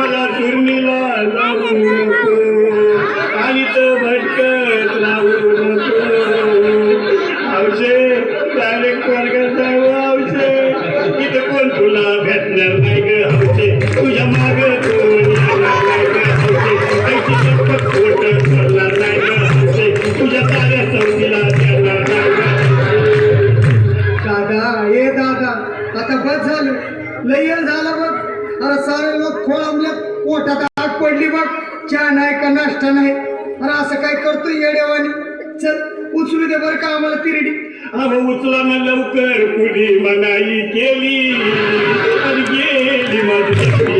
मला चुरणीला जाऊ नको आणि तो भटकत राहू नको औषे डायरेक्ट वर्गात जाऊ औषे इथे कोण तुला भेटणार नाही ग औषे तुझ्या माग कोण येणार नाही ग औषे ऐची शपथ खोट करणार नाही ग औषे तुझ्या साऱ्या चौकीला देणार नाही दादा ये दादा आता बस झालं लय झालं बघ अरे सारे लोक खोळंबल्या पोटात आग पडली बघ चहा नाही का नाश्ता नाही अरे असं काय करतोय येड्यावानी चल उचलू दे बरं का आम्हाला तिरडी अहो उचला ना लवकर कुणी मनाई केली आणि गेली माझी